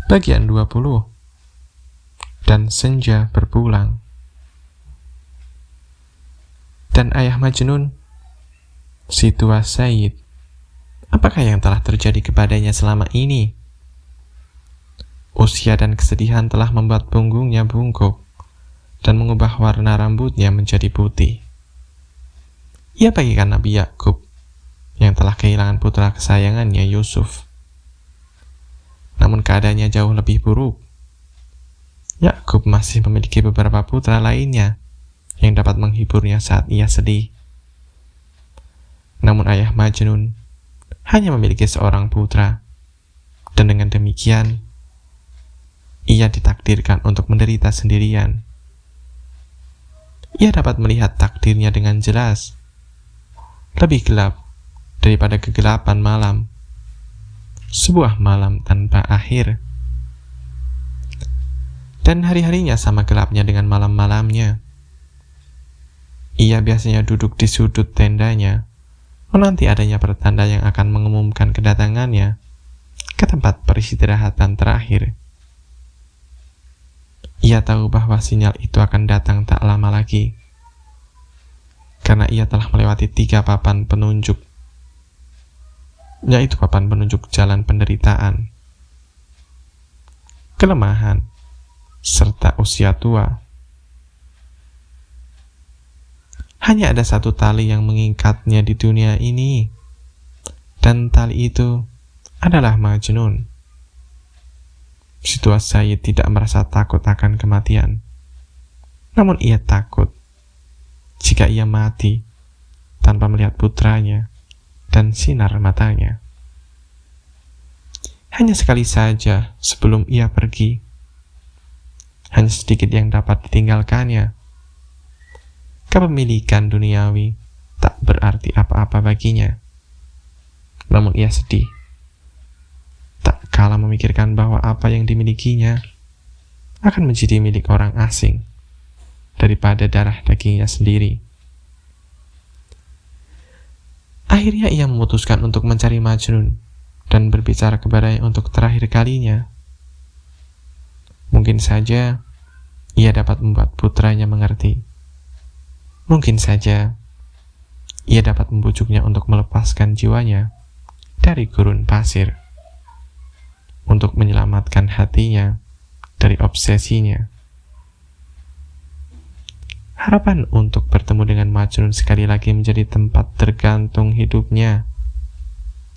Bagian 20. Dan senja berpulang. Dan ayah Majnun, si tua Sayyid, apakah yang telah terjadi kepadanya selama ini? Usia dan kesedihan telah membuat punggungnya bungkuk dan mengubah warna rambutnya menjadi putih. Ia bagikan Nabi Yakub yang telah kehilangan putra kesayangannya Yusuf. Namun keadaannya jauh lebih buruk. Yakub masih memiliki beberapa putra lainnya yang dapat menghiburnya saat ia sedih. Namun ayah Majnun hanya memiliki seorang putra, dan dengan demikian ia ditakdirkan untuk menderita sendirian. Ia dapat melihat takdirnya dengan jelas, lebih gelap daripada kegelapan malam, sebuah malam tanpa akhir. Dan hari-harinya sama gelapnya dengan malam-malamnya. Ia biasanya duduk di sudut tendanya, menanti adanya pertanda yang akan mengumumkan kedatangannya ke tempat peristirahatan terakhir. Ia tahu bahwa sinyal itu akan datang tak lama lagi, karena ia telah melewati 3 papan penunjuk, yaitu papan penunjuk jalan penderitaan, kelemahan, serta usia tua. Hanya ada satu tali yang mengikatnya di dunia ini, dan tali itu adalah Majnun. Si tua Sayyid tidak merasa takut akan kematian, namun ia takut jika ia mati tanpa melihat putranya dan sinar matanya. Hanya sekali saja sebelum ia pergi, hanya sedikit yang dapat ditinggalkannya. Kepemilikan duniawi tak berarti apa-apa baginya. Namun ia sedih, tak kalah memikirkan bahwa apa yang dimilikinya akan menjadi milik orang asing daripada darah dagingnya sendiri. Akhirnya ia memutuskan untuk mencari Majnun dan berbicara kepadanya untuk terakhir kalinya. Mungkin saja ia dapat membuat putranya mengerti. Mungkin saja ia dapat membujuknya untuk melepaskan jiwanya dari gurun pasir, untuk menyelamatkan hatinya dari obsesinya. Harapan untuk bertemu dengan Majnun sekali lagi menjadi tempat tergantung hidupnya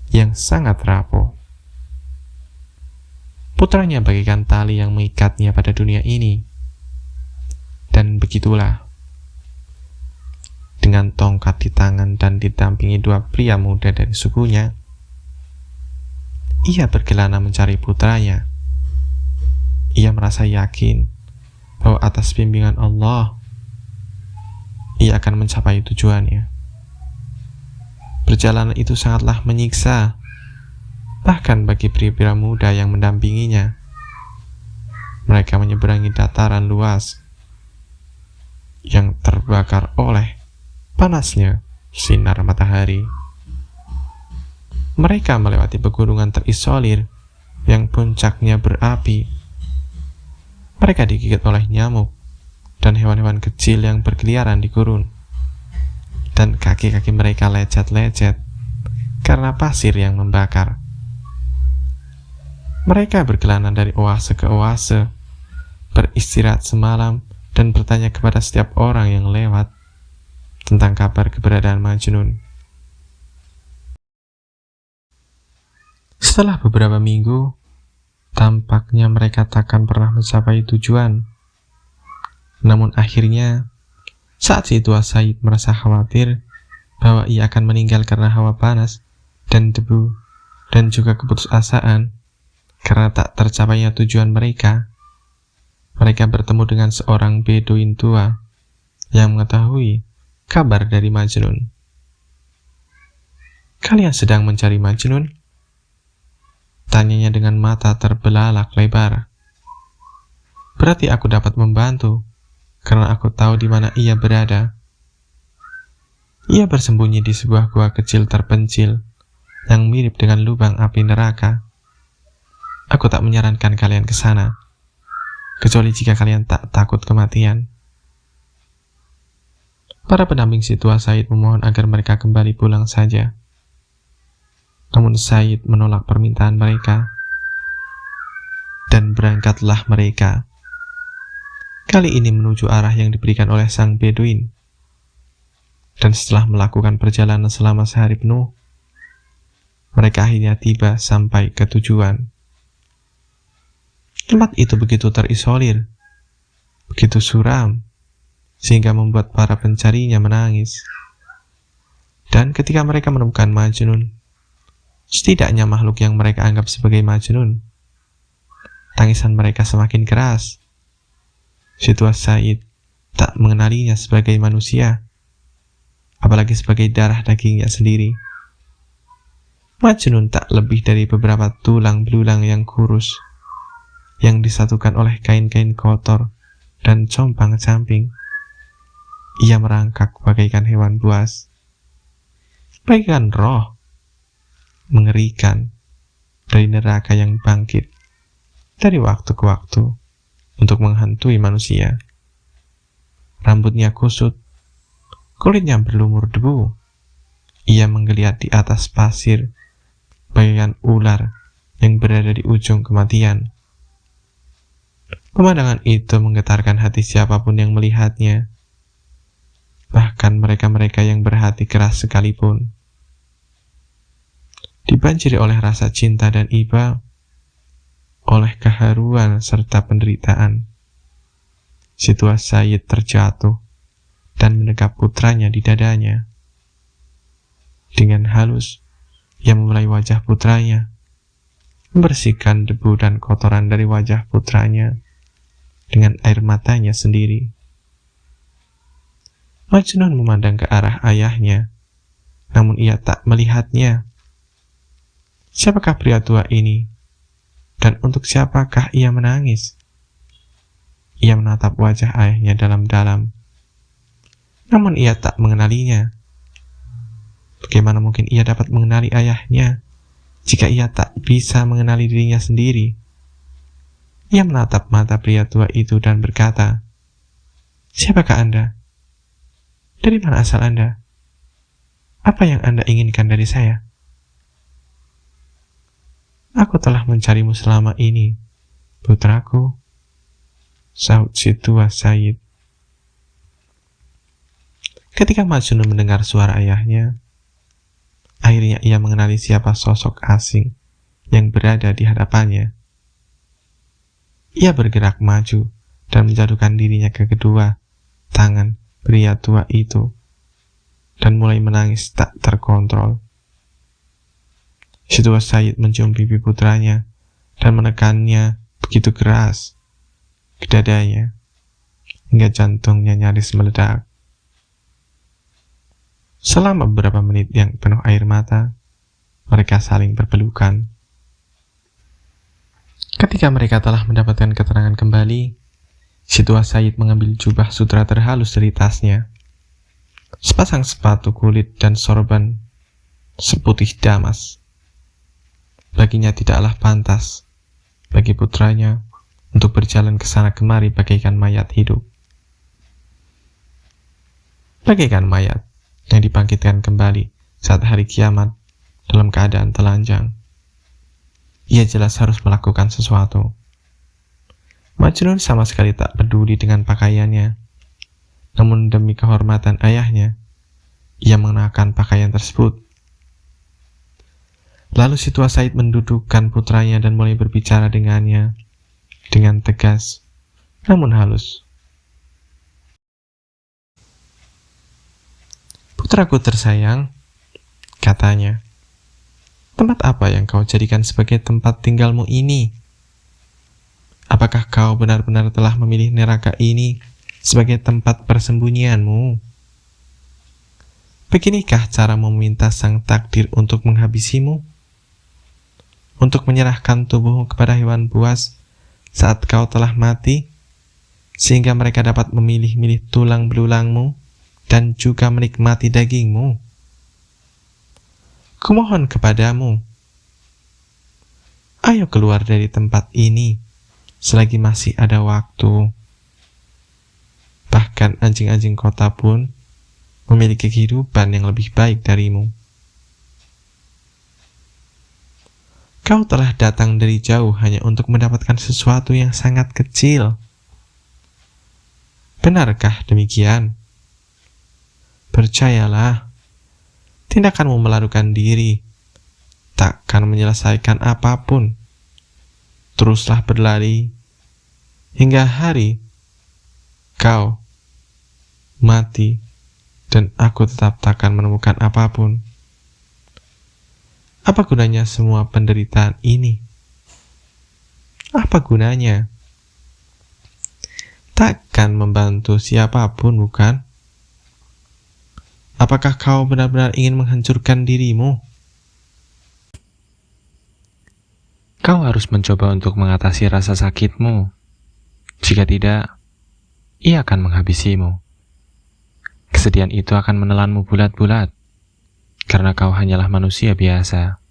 yang sangat rapuh. Putranya bagikan tali yang mengikatnya pada dunia ini. Dan begitulah, dengan tongkat di tangan dan didampingi 2 pria muda dari sukunya, ia berkelana mencari putranya. Ia merasa yakin bahwa atas bimbingan Allah, ia akan mencapai tujuannya. Perjalanan itu sangatlah menyiksa, bahkan bagi pria-pria muda yang mendampinginya. Mereka menyeberangi dataran luas yang terbakar oleh panasnya sinar matahari. Mereka melewati pegunungan terisolir yang puncaknya berapi. Mereka digigit oleh nyamuk dan hewan-hewan kecil yang berkeliaran di gurun, dan kaki-kaki mereka lecet-lecet karena pasir yang membakar. Mereka berkelana dari oase ke oase, beristirahat semalam, dan bertanya kepada setiap orang yang lewat tentang kabar keberadaan Majnun. Setelah beberapa minggu, tampaknya mereka takkan pernah mencapai tujuan. Namun akhirnya, saat si tua Sayyid merasa khawatir bahwa ia akan meninggal karena hawa panas dan debu, dan juga keputusasaan karena tak tercapainya tujuan mereka, mereka bertemu dengan seorang beduin tua yang mengetahui kabar dari Majnun. "Kalian sedang mencari Majnun?" tanyanya dengan mata terbelalak lebar. "Berarti aku dapat membantu, karena aku tahu di mana ia berada." Ia bersembunyi di sebuah gua kecil terpencil yang mirip dengan lubang api neraka. Aku tak menyarankan kalian ke sana, kecuali jika kalian tak takut kematian. Para pendamping si tua Said memohon agar mereka kembali pulang saja. Namun Said menolak permintaan mereka, dan berangkatlah mereka. Kali ini menuju arah yang diberikan oleh sang Beduin. Dan setelah melakukan perjalanan selama sehari penuh, mereka akhirnya tiba sampai ke tujuan. Tempat itu begitu terisolir, begitu suram, sehingga membuat para pencarinya menangis. Dan ketika mereka menemukan Majnun, setidaknya makhluk yang mereka anggap sebagai Majnun, tangisan mereka semakin keras. Si tua Said tak mengenalinya sebagai manusia, apalagi sebagai darah dagingnya sendiri. Majnun tak lebih dari beberapa tulang belulang yang kurus, yang disatukan oleh kain-kain kotor dan compang-camping. Ia merangkak bagaikan hewan buas, bagaikan roh mengerikan dari neraka yang bangkit dari waktu ke waktu untuk menghantui manusia. Rambutnya kusut, kulitnya berlumur debu. Ia menggeliat di atas pasir bagaikan ular yang berada di ujung kematian. Pemandangan itu menggetarkan hati siapapun yang melihatnya, bahkan mereka-mereka yang berhati keras sekalipun. Dibanjiri oleh rasa cinta dan iba, oleh keharuan serta penderitaan, si tua Said terjatuh dan mendekat putranya di dadanya. Dengan halus, ia memulai wajah putranya, membersihkan debu dan kotoran dari wajah putranya dengan air matanya sendiri. Majnun memandang ke arah ayahnya, namun ia tak melihatnya. Siapakah pria tua ini? Dan untuk siapakah ia menangis? Ia menatap wajah ayahnya dalam-dalam, namun ia tak mengenalinya. Bagaimana mungkin ia dapat mengenali ayahnya jika ia tak bisa mengenali dirinya sendiri? Ia menatap mata pria tua itu dan berkata, "Siapakah Anda? Dari mana asal Anda? Apa yang Anda inginkan dari saya?" "Aku telah mencarimu selama ini, putraku," sahut si tua Said. Ketika Majnun mendengar suara ayahnya, akhirnya ia mengenali siapa sosok asing yang berada di hadapannya. Ia bergerak maju dan menjatuhkan dirinya ke kedua tangan pria tua itu dan mulai menangis tak terkontrol. Si tua Said mencium pipi putranya dan menekannya begitu keras ke dadanya hingga jantungnya nyaris meledak. Selama beberapa menit yang penuh air mata, mereka saling berpelukan. Ketika mereka telah mendapatkan keterangan kembali, si tua Said mengambil jubah sutra terhalus dari tasnya, sepasang sepatu kulit dan sorban seputih damas. Baginya tidaklah pantas bagi putranya untuk berjalan ke sana kemari bagaikan mayat hidup. Bagaikan mayat yang dibangkitkan kembali saat hari kiamat dalam keadaan telanjang. Ia jelas harus melakukan sesuatu. Majnun sama sekali tak peduli dengan pakaiannya. Namun demi kehormatan ayahnya, ia mengenakan pakaian tersebut. Lalu si tua Said mendudukkan putranya dan mulai berbicara dengannya dengan tegas, namun halus. "Putraku tersayang," katanya, "tempat apa yang kau jadikan sebagai tempat tinggalmu ini? Apakah kau benar-benar telah memilih neraka ini sebagai tempat persembunyianmu? Beginikah cara meminta sang takdir untuk menghabisimu? Untuk menyerahkan tubuhmu kepada hewan buas saat kau telah mati, sehingga mereka dapat memilih-milih tulang belulangmu dan juga menikmati dagingmu? Kumohon kepadamu, Ayo keluar dari tempat ini selagi masih ada waktu. Bahkan anjing-anjing kota pun memiliki kehidupan yang lebih baik darimu. Kau telah datang dari jauh hanya untuk mendapatkan sesuatu yang sangat kecil. Benarkah demikian? Percayalah, tindakanmu melarikan diri takkan menyelesaikan apapun. Teruslah berlari hingga hari kau mati dan aku tetap takkan menemukan apapun. Apa gunanya semua penderitaan ini? Apa gunanya? Takkan membantu siapapun, bukan? Apakah kau benar-benar ingin menghancurkan dirimu? Kau harus mencoba untuk mengatasi rasa sakitmu. Jika tidak, ia akan menghabisimu. Kesedihan itu akan menelanmu bulat-bulat, karena kau hanyalah manusia biasa.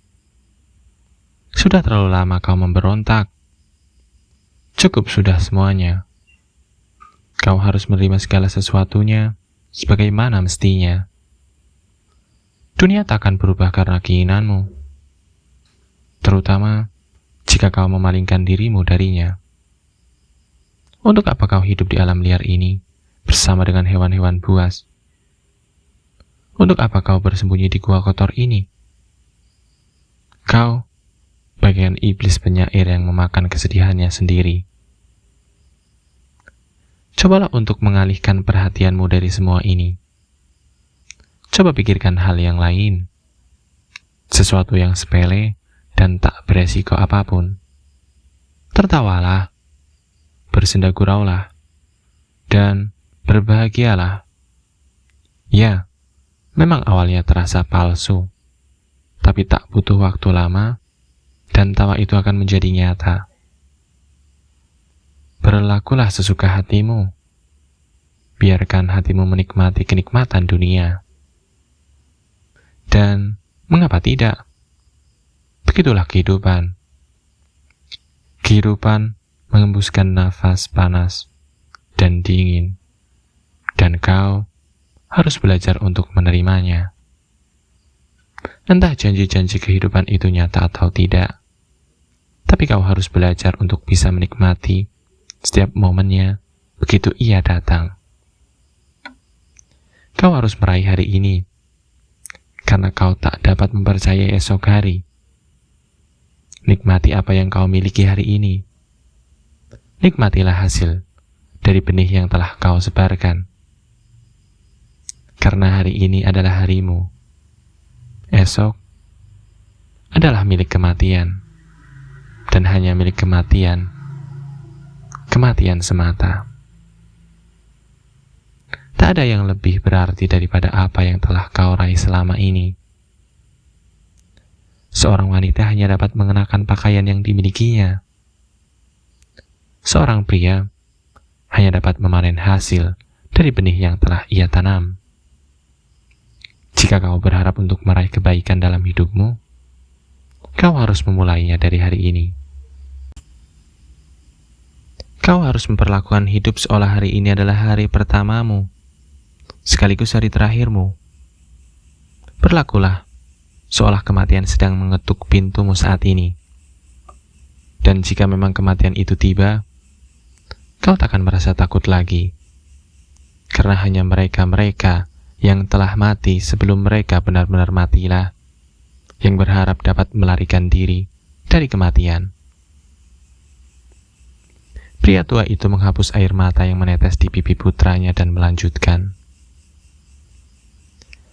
Sudah terlalu lama kau memberontak. Cukup sudah semuanya. Kau harus menerima segala sesuatunya sebagaimana mestinya. Dunia tak akan berubah karena keinginanmu, terutama jika kau memalingkan dirimu darinya. Untuk apa kau hidup di alam liar ini bersama dengan hewan-hewan buas? Untuk apa kau bersembunyi di gua kotor ini? Kau bagian iblis penyair yang memakan kesedihannya sendiri. Cobalah untuk mengalihkan perhatianmu dari semua ini. Coba pikirkan hal yang lain, sesuatu yang sepele dan tak beresiko apapun. Tertawalah, bersenda guraulah, dan berbahagialah. Ya, memang awalnya terasa palsu, tapi tak butuh waktu lama, dan tawa itu akan menjadi nyata. Berlakulah sesuka hatimu. Biarkan hatimu menikmati kenikmatan dunia. Dan mengapa tidak? Begitulah kehidupan. Kehidupan mengembuskan nafas panas dan dingin, dan kau harus belajar untuk menerimanya. Entah janji-janji kehidupan itu nyata atau tidak, tapi kau harus belajar untuk bisa menikmati setiap momennya begitu ia datang. Kau harus meraih hari ini, karena kau tak dapat mempercayai esok hari. Nikmati apa yang kau miliki hari ini. Nikmatilah hasil dari benih yang telah kau sebarkan. Karena hari ini adalah harimu. Esok adalah milik kematian. Dan hanya milik kematian. Kematian semata. Tak ada yang lebih berarti daripada apa yang telah kau raih selama ini. Seorang wanita hanya dapat mengenakan pakaian yang dimilikinya. Seorang pria hanya dapat memanen hasil dari benih yang telah ia tanam. Jika kau berharap untuk meraih kebaikan dalam hidupmu, kau harus memulainya dari hari ini. Kau harus memperlakukan hidup seolah hari ini adalah hari pertamamu, sekaligus hari terakhirmu. Berlakulah seolah kematian sedang mengetuk pintumu saat ini. Dan jika memang kematian itu tiba, kau takkan merasa takut lagi. Karena hanya mereka-mereka yang telah mati sebelum mereka benar-benar matilah, yang berharap dapat melarikan diri dari kematian. Pria tua itu menghapus air mata yang menetes di pipi putranya dan melanjutkan.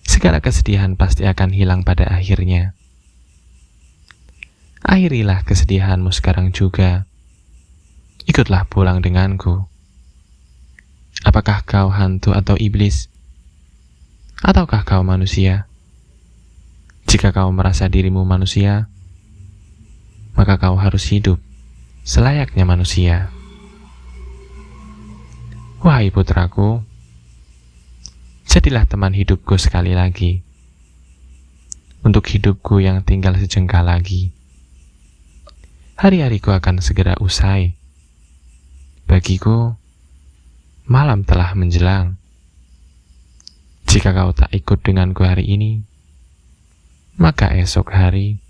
Segala kesedihan pasti akan hilang pada akhirnya. Akhirilah kesedihanmu sekarang juga. Ikutlah pulang denganku. Apakah kau hantu atau iblis? Ataukah kau manusia? Jika kau merasa dirimu manusia, maka kau harus hidup selayaknya manusia. Wahai putraku, jadilah teman hidupku sekali lagi, untuk hidupku yang tinggal sejengkal lagi. hari-hariku akan segera usai. Bagiku, malam telah menjelang. Jika kau tak ikut denganku hari ini, maka esok hari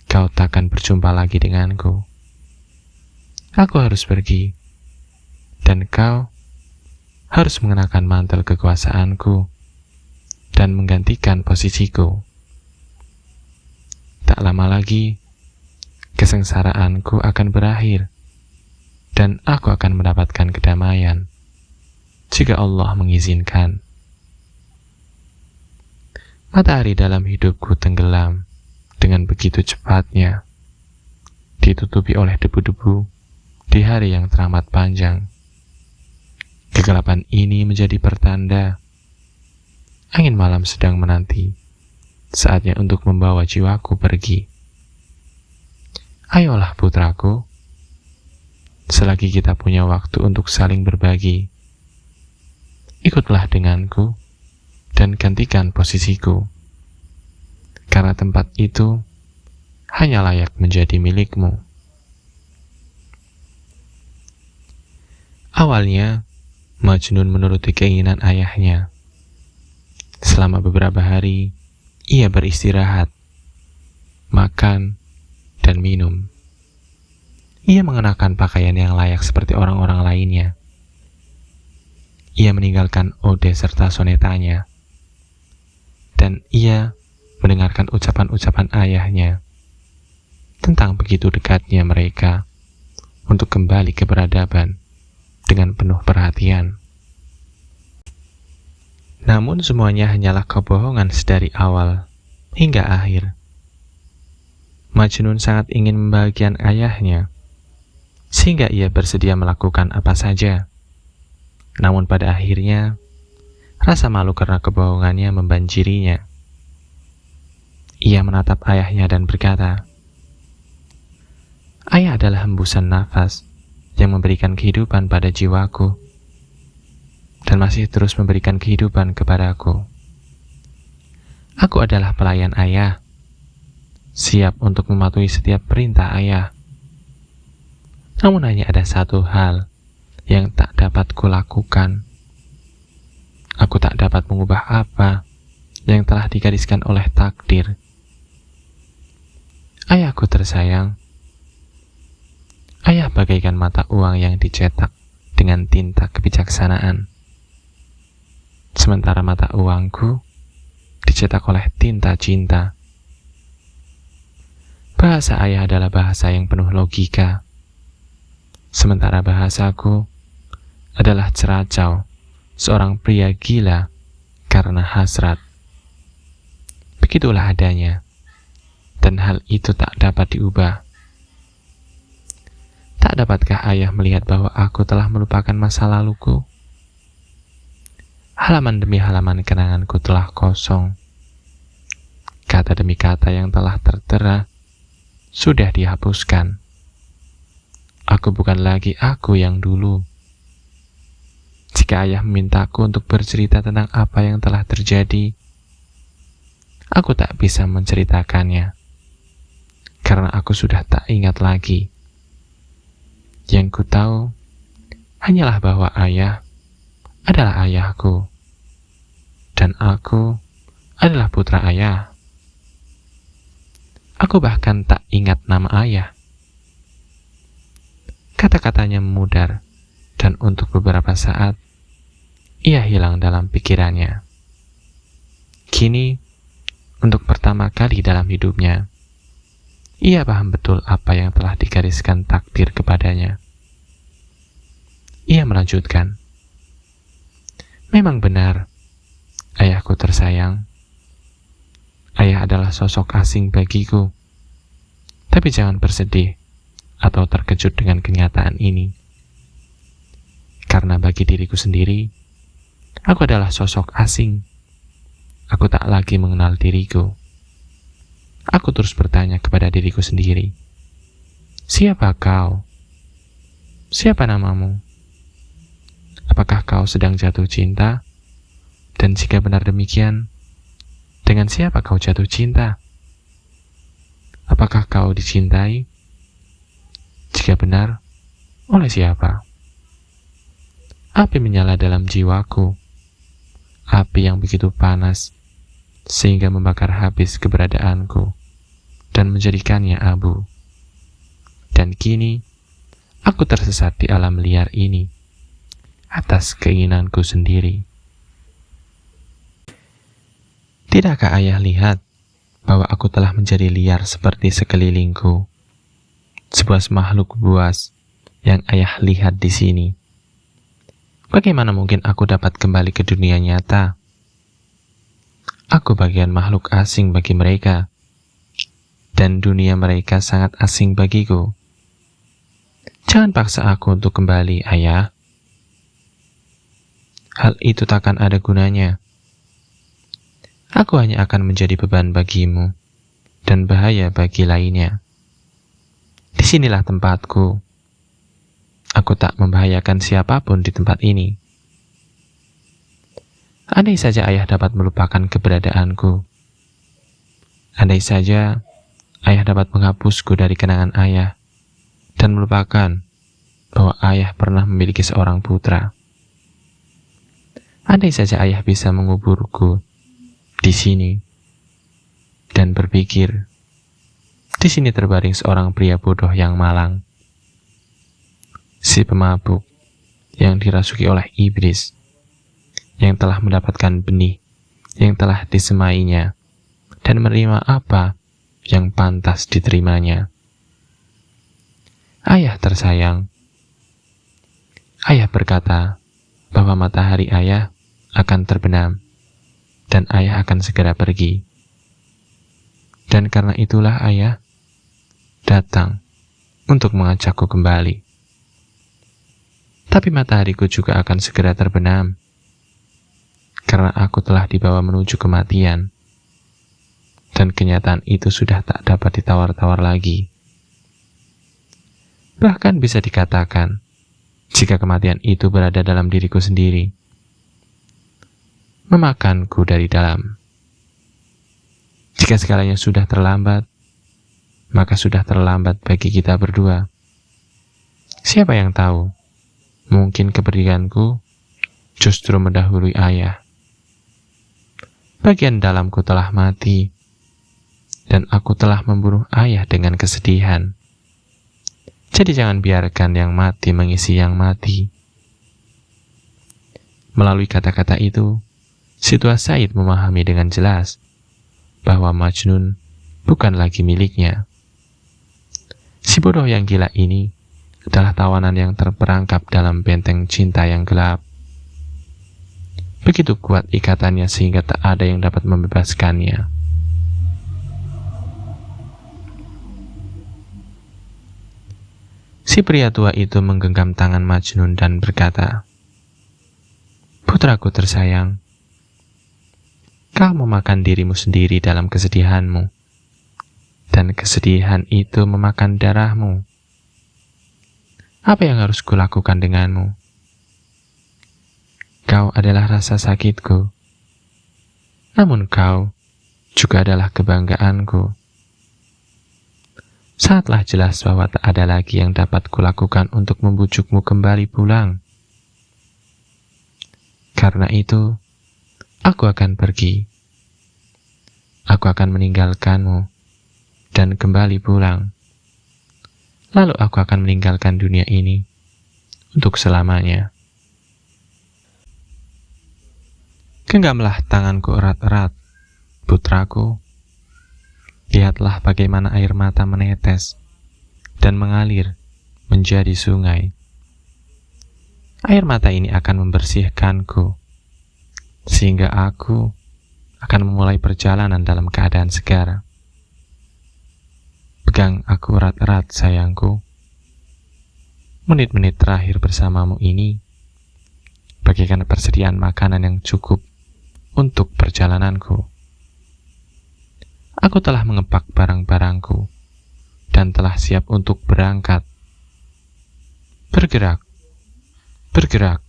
kau takkan berjumpa lagi denganku. Aku harus pergi, dan kau harus mengenakan mantel kekuasaanku dan menggantikan posisiku. Tak lama lagi, kesengsaraanku akan berakhir, dan aku akan mendapatkan kedamaian, jika Allah mengizinkan. Matahari dalam hidupku tenggelam dengan begitu cepatnya, ditutupi oleh debu-debu di hari yang teramat panjang. Kegelapan ini menjadi pertanda angin malam sedang menanti saatnya untuk membawa jiwaku pergi. Ayolah putraku, selagi kita punya waktu untuk saling berbagi, ikutlah denganku dan gantikan posisiku, karena tempat itu hanya layak menjadi milikmu. Awalnya, Majnun menuruti keinginan ayahnya. Selama beberapa hari, ia beristirahat, makan, dan minum. Ia mengenakan pakaian yang layak seperti orang-orang lainnya. Ia meninggalkan ode serta sonetanya, dan ia mendengarkan ucapan-ucapan ayahnya tentang begitu dekatnya mereka untuk kembali ke peradaban dengan penuh perhatian. Namun semuanya hanyalah kebohongan sedari awal hingga akhir. Majnun sangat ingin membahagiakan ayahnya, sehingga ia bersedia melakukan apa saja. Namun pada akhirnya, rasa malu karena kebohongannya membanjirinya. Ia menatap ayahnya dan berkata, "Ayah adalah hembusan nafas yang memberikan kehidupan pada jiwaku, dan masih terus memberikan kehidupan kepadaku. Aku adalah pelayan ayah, siap untuk mematuhi setiap perintah ayah. Namun hanya ada satu hal yang tak dapat kulakukan. Aku tak dapat mengubah apa yang telah digariskan oleh takdir. Ayahku tersayang, ayah bagaikan mata uang yang dicetak dengan tinta kebijaksanaan, sementara mata uangku dicetak oleh tinta cinta. Bahasa ayah adalah bahasa yang penuh logika, sementara bahasaku adalah ceracau seorang pria gila karena hasrat. Begitulah adanya, dan hal itu tak dapat diubah. Tak dapatkah ayah melihat bahwa aku telah melupakan masa laluku? Halaman demi halaman kenanganku telah kosong. Kata demi kata yang telah tertera sudah dihapuskan. Aku bukan lagi aku yang dulu. Jika ayah memintaku untuk bercerita tentang apa yang telah terjadi, aku tak bisa menceritakannya, karena aku sudah tak ingat lagi. Yang ku tahu hanyalah bahwa ayah adalah ayahku, dan aku adalah putra ayah. Aku bahkan tak ingat nama ayah. Kata-katanya memudar, dan untuk beberapa saat, ia hilang dalam pikirannya. Kini, untuk pertama kali dalam hidupnya, ia paham betul apa yang telah digariskan takdir kepadanya. Ia melanjutkan, "Memang benar, ayahku tersayang. Ayah adalah sosok asing bagiku. Tapi jangan bersedih atau terkejut dengan kenyataan ini. Karena bagi diriku sendiri, aku adalah sosok asing. Aku tak lagi mengenal diriku. Aku terus bertanya kepada diriku sendiri, siapa kau? Siapa namamu? Apakah kau sedang jatuh cinta? Dan jika benar demikian, dengan siapa kau jatuh cinta? Apakah kau dicintai? benar? Oleh siapa? Api menyala dalam jiwaku, api yang begitu panas sehingga membakar habis keberadaanku dan menjadikannya abu. Dan kini aku tersesat di alam liar ini atas keinginanku sendiri. Tidakkah ayah lihat bahwa aku telah menjadi liar seperti sekelilingku? Sebuah makhluk buas yang ayah lihat di sini. Bagaimana mungkin aku dapat kembali ke dunia nyata? Aku bagian makhluk asing bagi mereka, dan dunia mereka sangat asing bagiku. Jangan paksa aku untuk kembali, ayah. Hal itu takkan ada gunanya. Aku hanya akan menjadi beban bagimu dan bahaya bagi lainnya. Disinilah tempatku. Aku tak membahayakan siapapun di tempat ini. Andai saja ayah dapat melupakan keberadaanku. Andai saja ayah dapat menghapusku dari kenangan ayah dan melupakan bahwa ayah pernah memiliki seorang putra. Andai saja ayah bisa menguburku di sini dan berpikir, di sini terbaring seorang pria bodoh yang malang, si pemabuk yang dirasuki oleh iblis, yang telah mendapatkan benih yang telah disemainya dan menerima apa yang pantas diterimanya. Ayah tersayang, ayah berkata bahwa matahari ayah akan terbenam dan ayah akan segera pergi. Dan karena itulah ayah datang untuk mengajakku kembali. Tapi matahariku juga akan segera terbenam, karena aku telah dibawa menuju kematian, dan kenyataan itu sudah tak dapat ditawar-tawar lagi. Bahkan bisa dikatakan, jika kematian itu berada dalam diriku sendiri, memakanku dari dalam. Jika segalanya sudah terlambat, maka sudah terlambat bagi kita berdua. Siapa yang tahu, mungkin kepergianku justru mendahului ayah. Bagian dalamku telah mati, dan aku telah membunuh ayah dengan kesedihan. Jadi jangan biarkan yang mati mengisi yang mati. Melalui kata-kata itu, si tua Said memahami dengan jelas bahwa Majnun bukan lagi miliknya. Si bodoh yang gila ini adalah tawanan yang terperangkap dalam benteng cinta yang gelap. Begitu kuat ikatannya sehingga tak ada yang dapat membebaskannya. Si pria tua itu menggenggam tangan Majnun dan berkata, "Putraku tersayang, kau memakan dirimu sendiri dalam kesedihanmu, dan kesedihan itu memakan darahmu. Apa yang harus kulakukan denganmu? Kau adalah rasa sakitku, namun kau juga adalah kebanggaanku. Saatlah jelas bahwa tak ada lagi yang dapat kulakukan untuk membujukmu kembali pulang. Karena itu, aku akan pergi. Aku akan meninggalkanmu dan kembali pulang. Lalu aku akan meninggalkan dunia ini untuk selamanya." Genggamlah tanganku erat-erat, putraku. Lihatlah bagaimana air mata menetes dan mengalir menjadi sungai. Air mata ini akan membersihkanku, sehingga aku akan memulai perjalanan dalam keadaan segar. Pegang aku erat-erat, sayangku. Menit-menit terakhir bersamamu ini bagaikan persediaan makanan yang cukup untuk perjalananku. Aku telah mengepak barang-barangku dan telah siap untuk berangkat. Bergerak, bergerak.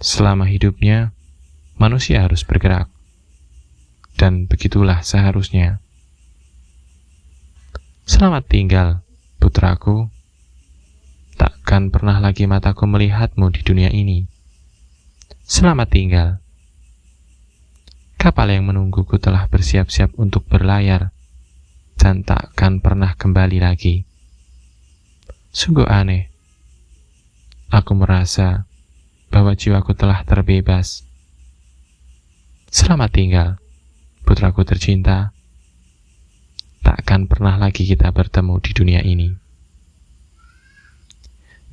Selama hidupnya, manusia harus bergerak, dan begitulah seharusnya. Selamat tinggal, Putraku, takkan pernah lagi mataku melihatmu di dunia ini. Selamat tinggal. Kapal yang menungguku telah bersiap-siap untuk berlayar dan takkan pernah kembali lagi. Sungguh aneh. Aku merasa bahwa jiwaku telah terbebas. Selamat tinggal, putraku tercinta. Takkan pernah lagi kita bertemu di dunia ini.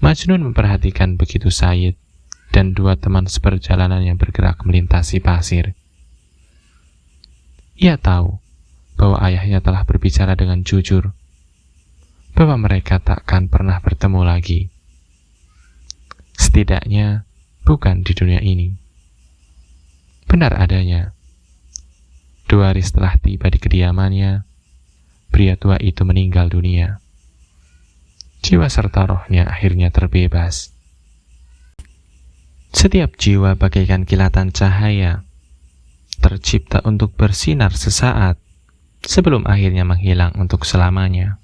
Majnun memperhatikan begitu Said dan dua teman seperjalanan yang bergerak melintasi pasir. Ia tahu bahwa ayahnya telah berbicara dengan jujur, bahwa mereka takkan pernah bertemu lagi. Setidaknya bukan di dunia ini. Benar adanya. 2 hari setelah tiba di kediamannya, pria tua itu meninggal dunia. Jiwa serta rohnya akhirnya terbebas. Setiap jiwa bagaikan kilatan cahaya, tercipta untuk bersinar sesaat, sebelum akhirnya menghilang untuk selamanya.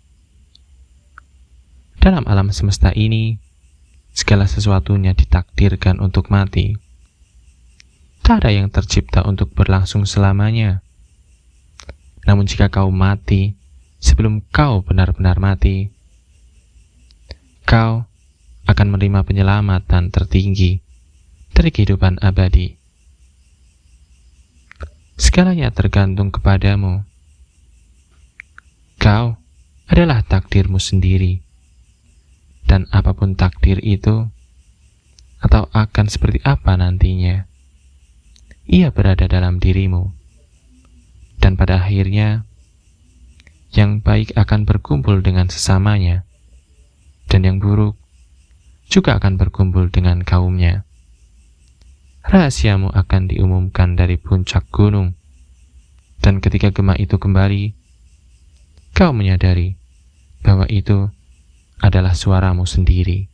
Dalam alam semesta ini, segala sesuatunya ditakdirkan untuk mati. Tak ada yang tercipta untuk berlangsung selamanya. Namun jika kau mati sebelum kau benar-benar mati, kau akan menerima penyelamatan tertinggi dari kehidupan abadi. Segalanya tergantung kepadamu. Kau adalah takdirmu sendiri. Dan apapun takdir itu, atau akan seperti apa nantinya, ia berada dalam dirimu. Dan pada akhirnya, yang baik akan berkumpul dengan sesamanya, dan yang buruk juga akan berkumpul dengan kaumnya. Rahasiamu akan diumumkan dari puncak gunung, dan ketika gema itu kembali, kau menyadari bahwa itu adalah suaramu sendiri.